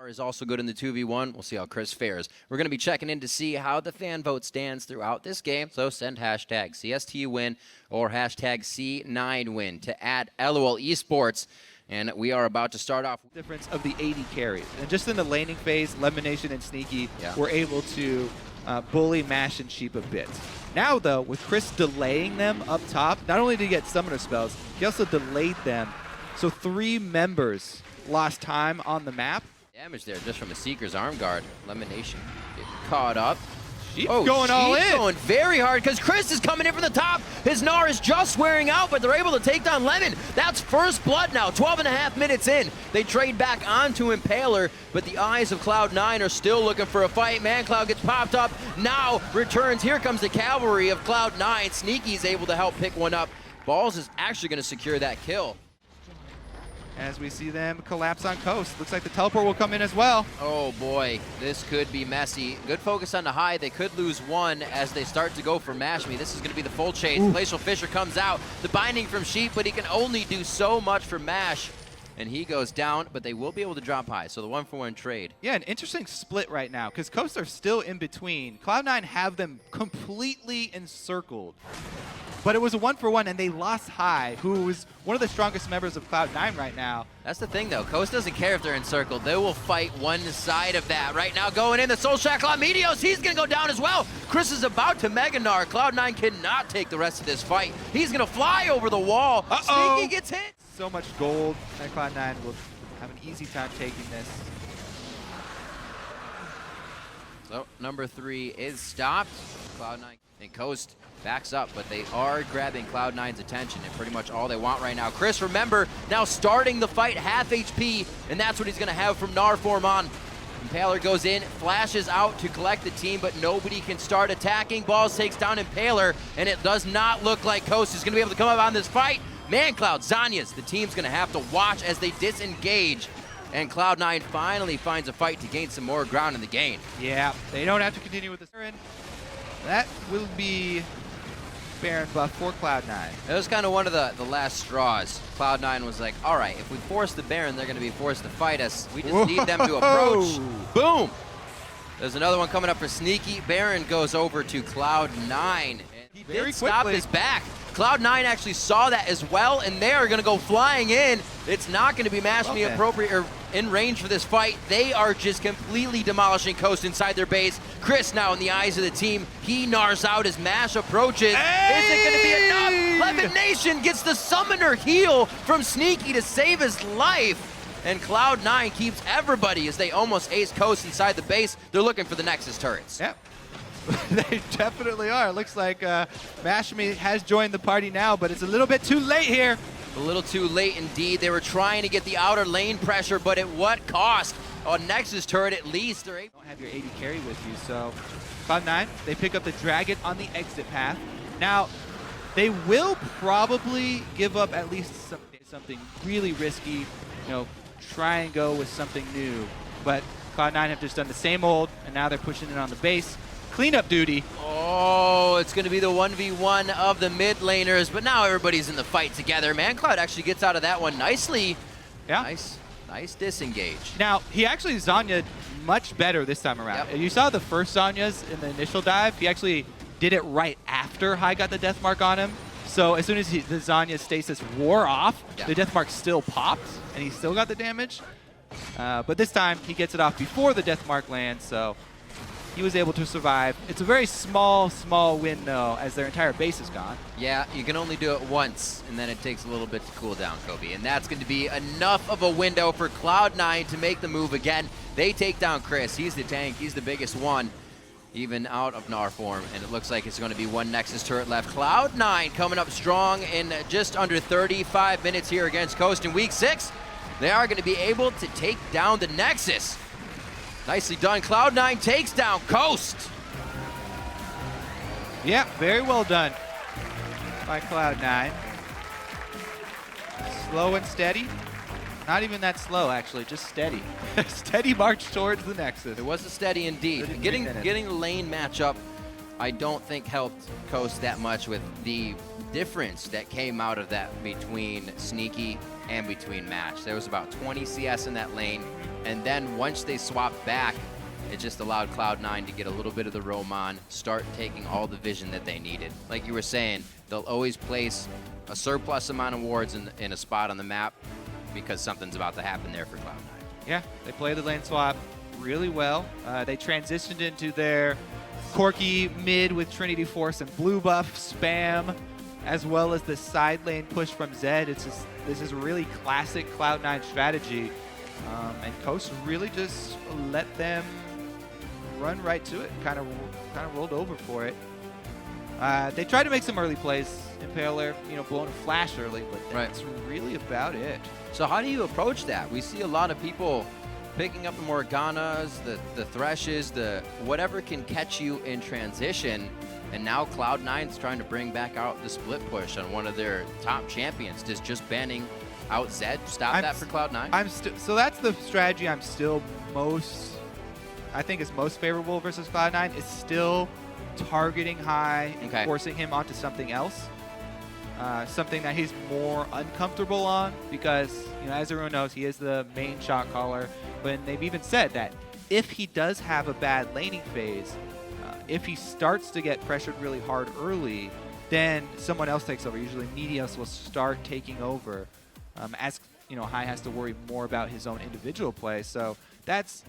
Is also good in the 2v1. We'll see how Chris fares. We're going to be checking in to see how the fan vote stands throughout this game. So send hashtag CST win or hashtag C9 win to add LOL Esports. And we are about to start off. Difference of the 80 carries. And just in the laning phase, Lemonation and Sneaky were able to bully Mash and Sheep a bit. Now, though, with Chris delaying them up top, not only did he get summoner spells, he also delayed them. So 3 members lost time on the map. Damage there just from a Seeker's arm guard. Lemonation getting caught up. Sheep's going all in. Going very hard because Chris is coming in from the top. His Gnar is just wearing out, but they're able to take down Lemon. That's first blood now, 12.5 minutes in. They trade back onto Impaler, but the eyes of Cloud9 are still looking for a fight. ManCloud gets popped up, now returns. Here comes the cavalry of Cloud9. Sneaky's able to help pick one up. Balls is actually going to secure that kill. As we see them collapse on coast. Looks like the teleport will come in as well. Oh boy, this could be messy. Good focus on the high. They could lose one as they start to go for Mash Me. This is going to be the full chase. Glacial Fisher comes out. The binding from Sheep, but he can only do so much for Mash. And he goes down, but they will be able to drop high. So the 1-for-1 trade. Yeah, an interesting split right now because Coast are still in between. Cloud9 have them completely encircled. But it was a 1-for-1, and they lost High, who is one of the strongest members of Cloud9 right now. That's the thing, though. Coast doesn't care if they're encircled. They will fight one side of that. Right now, going in, the Soul Shackle on Meteos. He's going to go down as well. Chris is about to Mega Gnar. Cloud9 cannot take the rest of this fight. He's going to fly over the wall. Sneaky gets hit. So much gold that Cloud9 will have an easy time taking this. So, number 3 is stopped. Cloud9 and Coast backs up, but they are grabbing Cloud9's attention, and pretty much all they want right now. Chris, remember, now starting the fight, half HP, and that's what he's going to have from Gnar form on. Impaler goes in, flashes out to collect the team, but nobody can start attacking. Balls takes down Impaler, and it does not look like Coast is going to be able to come up on this fight. ManCloud, Zhonya's, the team's going to have to watch as they disengage. And Cloud9 finally finds a fight to gain some more ground in the game. Yeah, they don't have to continue with this. That will be Baron buff for Cloud9. It was kind of one of the last straws. Cloud9 was like, all right, if we force the Baron, they're going to be forced to fight us. We just need them to approach. Boom! There's another one coming up for Sneaky. Baron goes over to Cloud9. He did stop his back. Cloud9 actually saw that as well, and they are going to go flying in. It's not going to be Mash Me appropriate or in range for this fight. They are just completely demolishing Coast inside their base. Chris now in the eyes of the team. He gnars out as Mash approaches. Hey! Is it going to be enough? Lemonation gets the summoner heal from Sneaky to save his life. And Cloud9 keeps everybody as they almost ace Coast inside the base. They're looking for the Nexus turrets. Yep. They definitely are. It looks like Mash Me has joined the party now, but it's a little bit too late here. A little too late indeed. They were trying to get the outer lane pressure, but at what cost? A Nexus turret at least. They're able. Don't have your 80 carry with you, so Cloud9, they pick up the Dragon on the exit path. Now, they will probably give up at least something really risky, you know, try and go with something new. But Cloud9 have just done the same old, and now they're pushing it on the base. Cleanup duty. Oh, it's going to be the 1v1 of the mid laners, but now everybody's in the fight together. ManCloud actually gets out of that one nicely. Yeah. Nice disengage. Now, he actually Zhonya'd much better this time around. Yep. You saw the first Zhonya's in the initial dive. He actually did it right after High got the death mark on him. So as soon as the Zhonya stasis wore off, the death mark still popped, and he still got the damage. But this time, he gets it off before the death mark lands, so he was able to survive. It's a very small win, though, as their entire base is gone. Yeah, you can only do it once, and then it takes a little bit to cool down, Kobe. And that's going to be enough of a window for Cloud9 to make the move again. They take down Chris. He's the tank. He's the biggest one, even out of Gnar form. And it looks like it's going to be one Nexus turret left. Cloud9 coming up strong in just under 35 minutes here against Coast in Week 6. They are going to be able to take down the Nexus. Nicely done. Cloud9 takes down Coast. Yeah, very well done by Cloud9. Slow and steady. Not even that slow, actually, just steady. Steady march towards the Nexus. It was a steady indeed. Getting the lane matchup, I don't think helped Coast that much with the difference that came out of that between Sneaky and between Match. There was about 20 CS in that lane, and then once they swapped back, it just allowed Cloud9 to get a little bit of the roam on, start taking all the vision that they needed. Like you were saying, they'll always place a surplus amount of wards in a spot on the map because something's about to happen there for Cloud9. Yeah, they play the lane swap really well. They transitioned into their Corki mid with Trinity Force and blue buff spam, as well as the side lane push from Zed. This is really classic Cloud9 strategy, and Coast really just let them run right to it and kind of rolled over for it. They tried to make some early plays. Impaler, blowing a flash early, but that's really about it. So how do you approach that? We see a lot of people picking up the Morganas, the Threshes, the whatever can catch you in transition, and now Cloud9's trying to bring back out the split push on one of their top champions. Does just banning out Zed stop that for Cloud9? So that's the strategy I think is most favorable versus Cloud9, is still targeting high and forcing him onto something else. Something that he's more uncomfortable on because, as everyone knows, he is the main shot caller. But they've even said that if he does have a bad laning phase, if he starts to get pressured really hard early, then someone else takes over. Usually Meteos will start taking over as High has to worry more about his own individual play. So that's